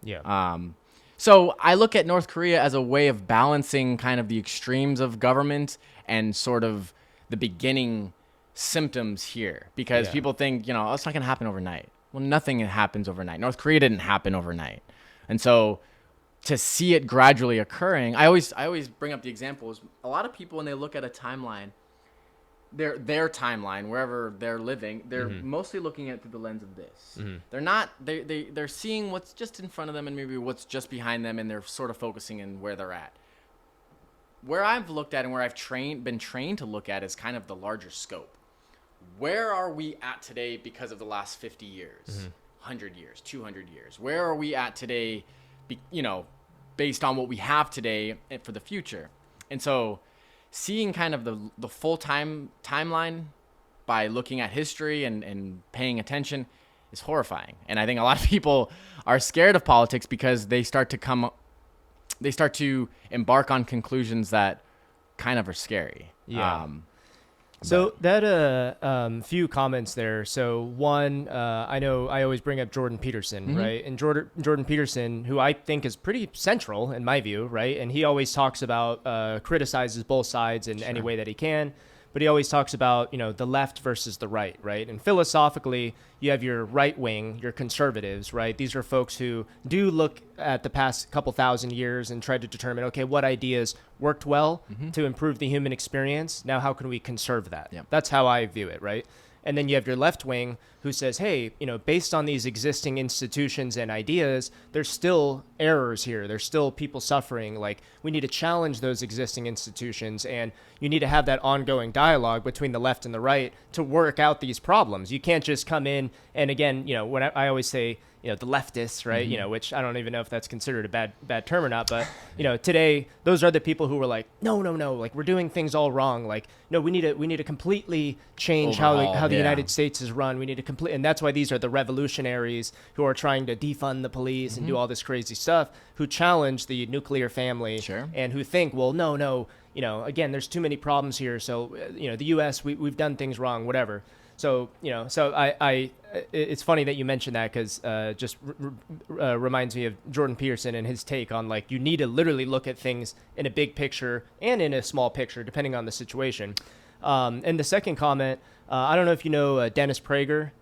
Yeah. So I look at North Korea as a way of balancing kind of the extremes of government and sort of the beginning symptoms here, because Yeah. people think, oh, it's not going to happen overnight. Well, nothing happens overnight. North Korea didn't happen overnight. And so to see it gradually occurring, I always bring up the example is a lot of people when they look at a timeline, their timeline wherever they're living, they're mostly looking at it through the lens of this. They're not they're seeing what's just in front of them and maybe what's just behind them, and they're sort of focusing in where they're at. Where I've looked at and where I've been trained to look at is kind of the larger scope. Where are we at today because of the last 50 years, 100 years, 200 years? Where are we at today, based on what we have today for the future? And so seeing kind of the full timeline by looking at history and paying attention is horrifying. And I think a lot of people are scared of politics because they start to embark on conclusions that kind of are scary. Yeah. So that few comments there. So one, I know I always bring up Jordan Peterson, right? And Jordan Peterson, who I think is pretty central in my view, right? And he always talks about criticizes both sides in any way that he can, but he always talks about the left versus the right, right? And philosophically, you have your right wing, your conservatives, right? These are folks who do look at the past couple thousand years and try to determine, okay, what ideas worked well to improve the human experience. Now, how can we conserve that? Yep. That's how I view it, right? And then you have your left wing who says, hey, based on these existing institutions and ideas, there's still errors here. There's still people suffering. Like, we need to challenge those existing institutions, and you need to have that ongoing dialogue between the left and the right to work out these problems. You can't just come in and, again, when I always say, the leftists, right? Which I don't even know if that's considered a bad term or not, but today those are the people who were like, no, like we're doing things all wrong. Like, no, we need to completely change how the United States is run. We need to and that's why these are the revolutionaries who are trying to defund the police and do all this crazy stuff, who challenge the nuclear family and who think, well, no, again, there's too many problems here. So, the U.S., we've done things wrong, whatever. So, it's funny that you mentioned that because just reminds me of Jordan Peterson and his take on, like, you need to literally look at things in a big picture and in a small picture, depending on the situation. And the second comment, I don't know if you know Dennis Prager.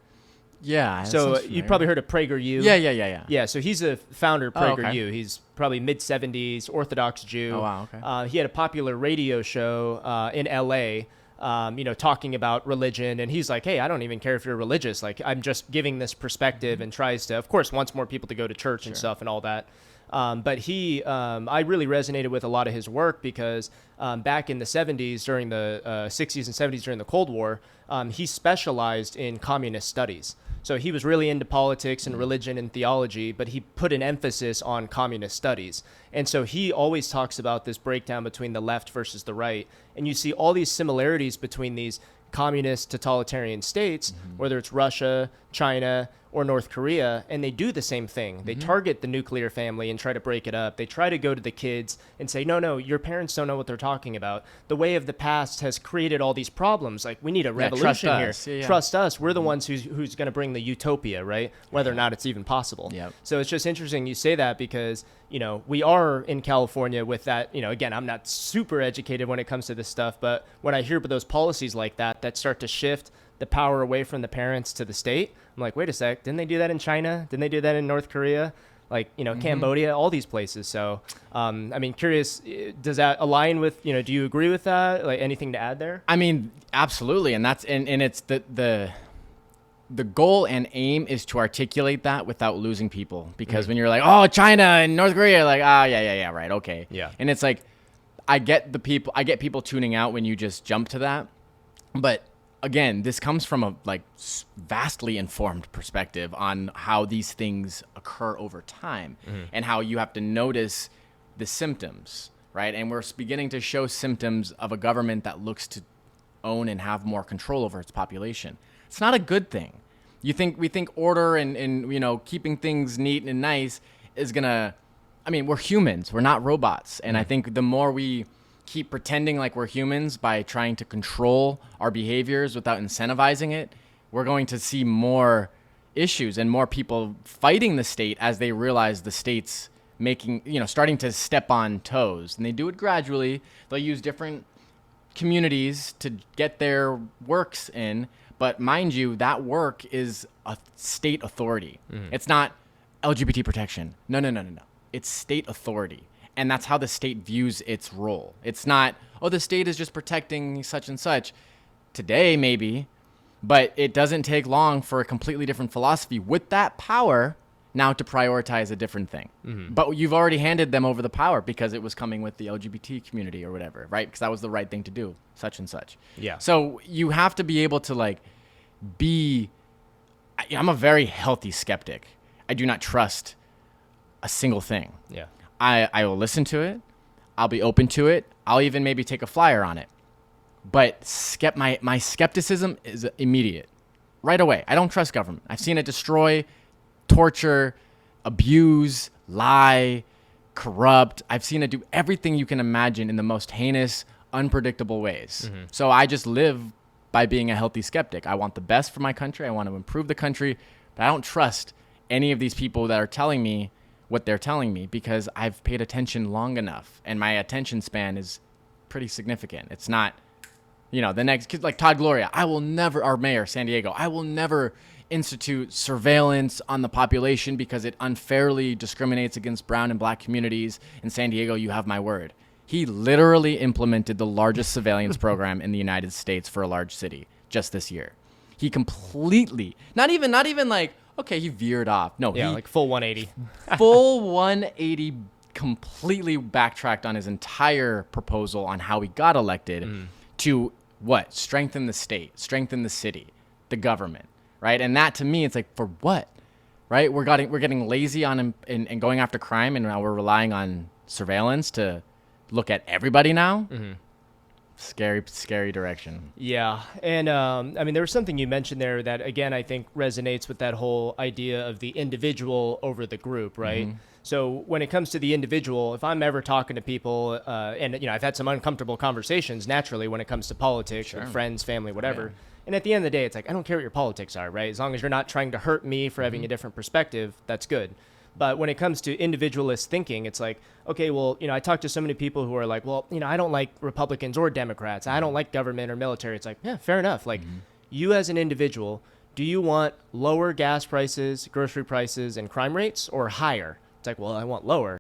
Yeah. So you probably heard of PragerU. Yeah. Yeah, so he's a founder of PragerU. okay. He's probably mid-70s, Orthodox Jew. Oh, wow, okay. He had a popular radio show in L.A., talking about religion. And he's like, hey, I don't even care if you're religious. Like, I'm just giving this perspective, and tries to, of course, wants more people to go to church and stuff and all that. But I really resonated with a lot of his work because back in the 70s, during the 60s and 70s, during the Cold War, he specialized in communist studies. So he was really into politics and religion and theology, but he put an emphasis on communist studies. And so he always talks about this breakdown between the left versus the right. And you see all these similarities between these communist totalitarian states, whether it's Russia, China, or North Korea, and they do the same thing. They target the nuclear family and try to break it up. They try to go to the kids and say, no, your parents don't know what they're talking about. The way of the past has created all these problems. Like, we need a revolution here. Trust us. We're the ones who's going to bring the utopia, right? Whether or not it's even possible. Yep. So it's just interesting you say that because, we are in California with that, again, I'm not super educated when it comes to this stuff, but when I hear about those policies like that start to shift the power away from the parents to the state, I'm like, wait a sec, didn't they do that in China? Didn't they do that in North Korea? Like, Cambodia, all these places. So, curious, does that align with, do you agree with that? Like, anything to add there? I mean, absolutely. And that's, and it's the goal and aim is to articulate that without losing people. Because when you're like, oh, China and North Korea, like, yeah, right. Okay. Yeah. And it's like, I get people tuning out when you just jump to that. But again, this comes from a vastly informed perspective on how these things occur over time and how you have to notice the symptoms, right? And we're beginning to show symptoms of a government that looks to own and have more control over its population. It's not a good thing. We think order and keeping things neat and nice is gonna, we're humans, we're not robots. And I think the more we keep pretending like we're humans by trying to control our behaviors without incentivizing it, we're going to see more issues and more people fighting the state as they realize the state's making, starting to step on toes. And they do it gradually. They'll use different communities to get their works in. But mind you, that work is a state authority. It's not LGBT protection. No. It's state authority. And that's how the state views its role. It's not, the state is just protecting such and such. Today, maybe, but it doesn't take long for a completely different philosophy with that power now to prioritize a different thing. But you've already handed them over the power because it was coming with the LGBT community or whatever, right? Because that was the right thing to do, such and such. Yeah. So you have to be able to I'm a very healthy skeptic. I do not trust a single thing. Yeah. I will listen to it. I'll be open to it. I'll even maybe take a flyer on it. But my skepticism is immediate. Right away. I don't trust government. I've seen it destroy, torture, abuse, lie, corrupt. I've seen it do everything you can imagine in the most heinous, unpredictable ways. So I just live by being a healthy skeptic. I want the best for my country. I want to improve the country. But I don't trust any of these people that are telling me what they're telling me because I've paid attention long enough and my attention span is pretty significant. It's not, the next kid like Todd Gloria, our mayor, San Diego, I will never institute surveillance on the population because it unfairly discriminates against brown and black communities in San Diego. You have my word. He literally implemented the largest surveillance program in the United States for a large city just this year. He completely, not even like, okay, he veered off. No, Yeah, like full 180. Full 180, completely backtracked on his entire proposal on how he got elected to what? Strengthen the state, strengthen the city, the government, right? And that to me, it's like, for what? Right? We're getting lazy on and going after crime, and now we're relying on surveillance to look at everybody now. Scary direction. Yeah. And there was something you mentioned there that, again, I think resonates with that whole idea of the individual over the group, right? So when it comes to the individual, if I'm ever talking to people, and I've had some uncomfortable conversations naturally when it comes to politics with friends, family, whatever. Yeah. And at the end of the day, it's like, I don't care what your politics are, right? As long as you're not trying to hurt me for having a different perspective, that's good. But when it comes to individualist thinking, it's like, okay, well, I talk to so many people who are like, well, I don't like Republicans or Democrats. I don't like government or military. It's like, yeah, fair enough. Like, you as an individual, do you want lower gas prices, grocery prices, and crime rates, or higher? It's like, well, I want lower.